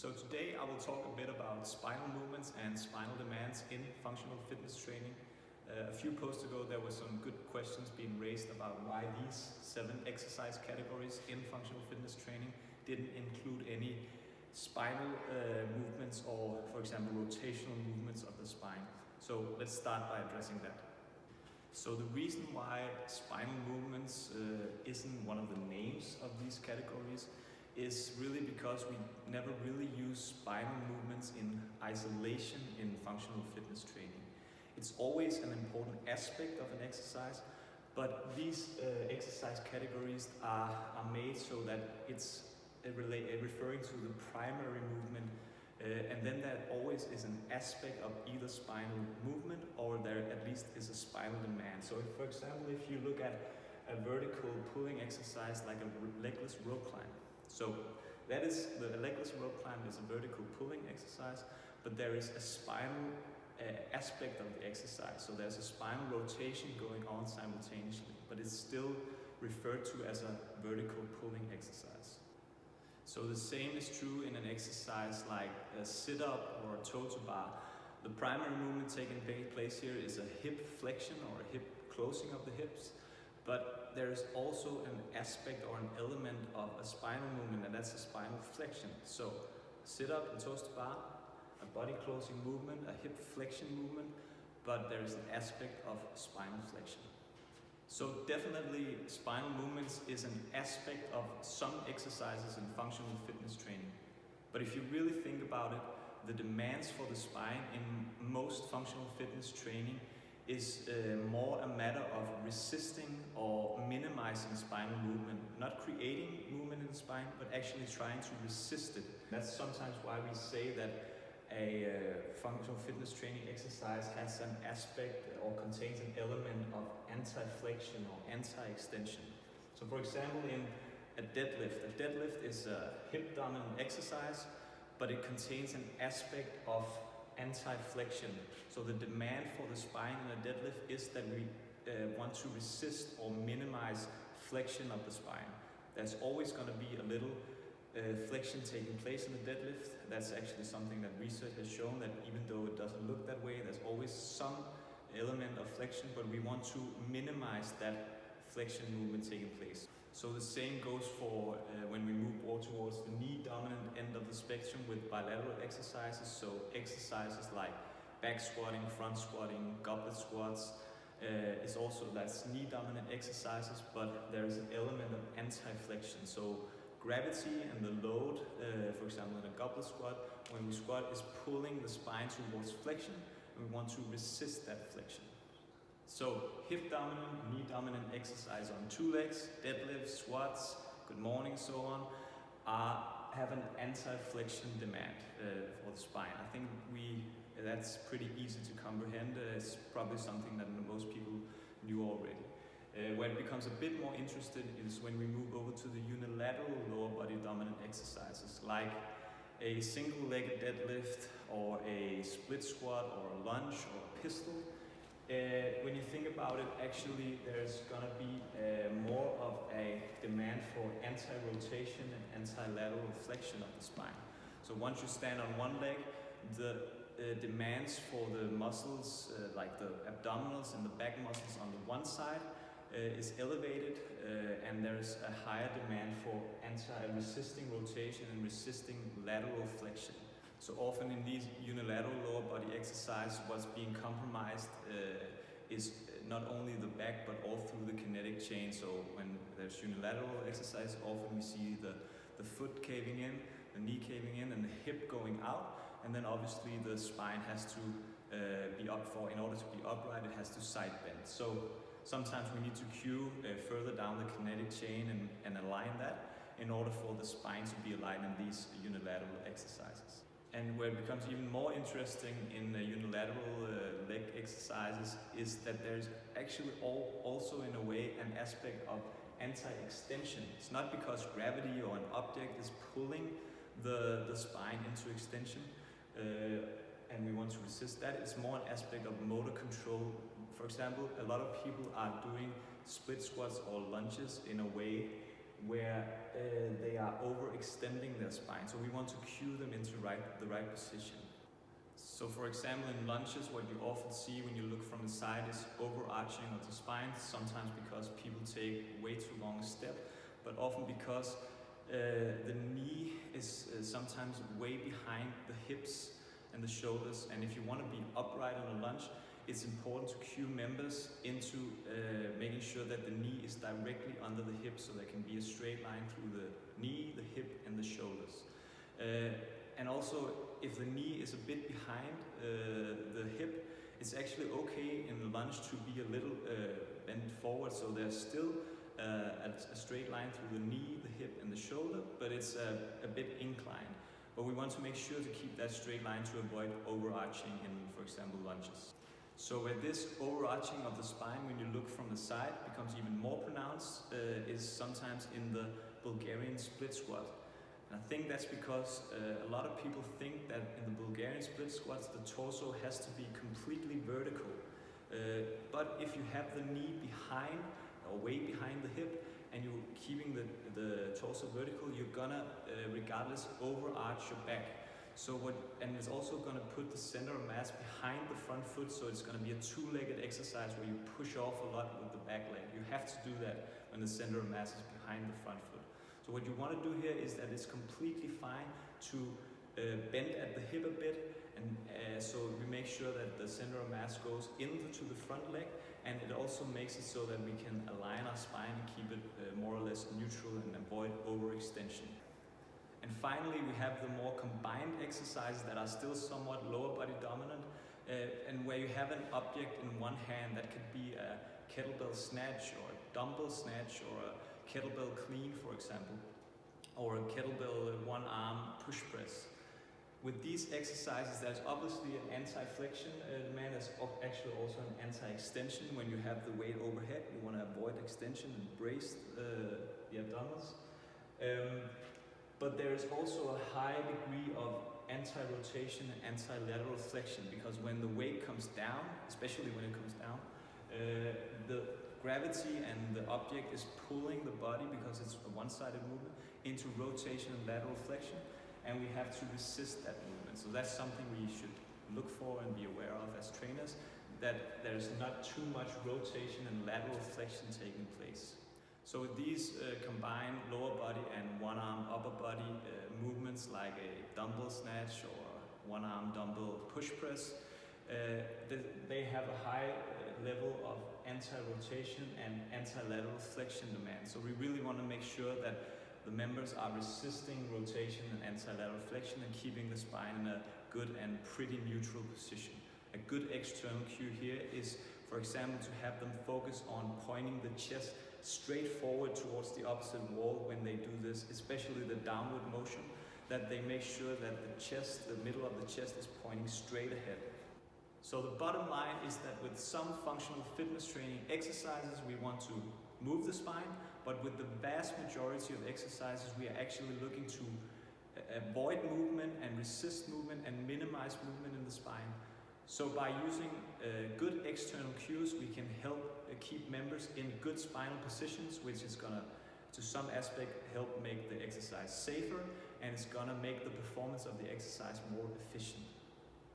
So today I will talk a bit about spinal movements and spinal demands in functional fitness training. A few posts ago there were some good questions being raised about why these 7 exercise categories in functional fitness training didn't include any spinal movements or, for example, rotational movements of the spine. So let's start by addressing that. So the reason why spinal movements isn't one of the names of these categories is really because we never really use spinal movements in isolation in functional fitness training. It's always an important aspect of an exercise, but these exercise categories are made so that it's referring to the primary movement, and then there always is an aspect of either spinal movement or there at least is a spinal demand. So if, for example, if you look at a vertical pulling exercise like a legless rope climb, so that is, the legless rope climb is a vertical pulling exercise, but there is a spinal aspect of the exercise. So there's a spinal rotation going on simultaneously, but it's still referred to as a vertical pulling exercise. So the same is true in an exercise like a sit-up or a toe-to-bar. The primary movement taking place here is a hip flexion or a hip closing of the hips, but there is also an aspect or an element of a spinal movement, and that's a spinal flexion. So sit-up and toes-to-bar, a body closing movement, a hip flexion movement, but there is an aspect of spinal flexion. So definitely spinal movements is an aspect of some exercises in functional fitness training. But if you really think about it, the demands for the spine in most functional fitness training is more a matter of resisting or minimizing spinal movement, not creating movement in the spine, but actually trying to resist it. That's sometimes why we say that a functional fitness training exercise has an aspect or contains an element of anti-flexion or anti-extension. So for example, in a deadlift is a hip dominant exercise, but it contains an aspect of anti-flexion. So the demand for the spine in a deadlift is that we want to resist or minimize flexion of the spine. There's always going to be a little flexion taking place in the deadlift. That's actually something that research has shown, that even though it doesn't look that way, there's always some element of flexion, but we want to minimize that flexion movement taking place. So the same goes for when we move more towards the knee dominant end of the spectrum with bilateral exercises. So exercises like back squatting, front squatting, goblet squats, is also, that's knee dominant exercises, but there is an element of anti-flexion. So gravity and the load, for example in a goblet squat, when we squat, is pulling the spine towards flexion, and we want to resist that flexion. So hip dominant, knee dominant exercise on 2 legs, deadlifts, squats, good morning, so on, have an anti-flexion demand for the spine. I think that's pretty easy to comprehend. It's probably something that most people knew already. Where it becomes a bit more interesting is when we move over to the unilateral lower body dominant exercises, like a single-legged deadlift or a split squat or a lunge or a pistol. When you think about it, actually there's going to be more of a demand for anti-rotation and anti-lateral flexion of the spine. So once you stand on one leg, the demands for the muscles like the abdominals and the back muscles on the one side is elevated, and there's a higher demand for resisting rotation and resisting lateral flexion. So often in these unilateral lower body exercises, what's being compromised is not only the back but all through the kinetic chain. So when there's unilateral exercise, often we see the foot caving in, the knee caving in, and the hip going out, and then obviously the spine has to be up for, in order to be upright, it has to side bend. So sometimes we need to cue further down the kinetic chain and align that in order for the spine to be aligned in these unilateral exercises. And where it becomes even more interesting in unilateral leg exercises is that there's actually also in a way an aspect of anti-extension. It's not because gravity or an object is pulling the spine into extension and we want to resist that. It's more an aspect of motor control. For example, a lot of people are doing split squats or lunges in a way where they are overextending their spine. So we want to cue them into the right position. So for example, in lunges, what you often see when you look from the side is overarching of the spine, sometimes because people take way too long a step, but often because the knee is sometimes way behind the hips and the shoulders. And if you want to be upright on a lunge, it's important to cue members into making sure that the knee is directly under the hip, so there can be a straight line through the knee, the hip, and the shoulders. And also, if the knee is a bit behind the hip, it's actually okay in the lunge to be a little bent forward, so there's still a straight line through the knee, the hip, and the shoulder, but it's a bit inclined. But we want to make sure to keep that straight line to avoid overarching in, for example, lunges. So where this overarching of the spine, when you look from the side, becomes even more pronounced is sometimes in the Bulgarian split squat. And I think that's because a lot of people think that in the Bulgarian split squats, the torso has to be completely vertical. But if you have the knee behind or way behind the hip and you're keeping the torso vertical, you're gonna, regardless, overarch your back. So and it's also going to put the center of mass behind the front foot, so it's going to be a two-legged exercise where you push off a lot with the back leg. You have to do that when the center of mass is behind the front foot. So what you want to do here is that it's completely fine to bend at the hip a bit, and so we make sure that the center of mass goes into the front leg, and it also makes it so that we can align our spine and keep it more or less neutral and avoid overextension. And finally, we have the more combined exercises that are still somewhat lower body dominant, and where you have an object in one hand. That could be a kettlebell snatch or a dumbbell snatch or a kettlebell clean, for example, or a kettlebell one arm push press. With these exercises, there's obviously an anti-flexion demand. There's actually also an anti-extension. When you have the weight overhead, you want to avoid extension and brace the abdominals. But there is also a high degree of anti-rotation and anti-lateral flexion, because when the weight comes down, especially when it comes down, the gravity and the object is pulling the body, because it's a one-sided movement, into rotation and lateral flexion, and we have to resist that movement. So that's something we should look for and be aware of as trainers, that there's not too much rotation and lateral flexion taking place. So with these combined lower body and one arm upper body movements, like a dumbbell snatch or one arm dumbbell push press, they have a high level of anti-rotation and anti-lateral flexion demand. So we really want to make sure that the members are resisting rotation and anti-lateral flexion and keeping the spine in a good and pretty neutral position. A good external cue here is, for example, to have them focus on pointing the chest straight forward towards the opposite wall when they do this, especially the downward motion, that they make sure that the chest, the middle of the chest, is pointing straight ahead. So the bottom line is that with some functional fitness training exercises, we want to move the spine, but with the vast majority of exercises, we are actually looking to avoid movement and resist movement and minimize movement in the spine. So by using good external cues, we can help keep members in good spinal positions, which is going to some aspect, help make the exercise safer, and it's going to make the performance of the exercise more efficient.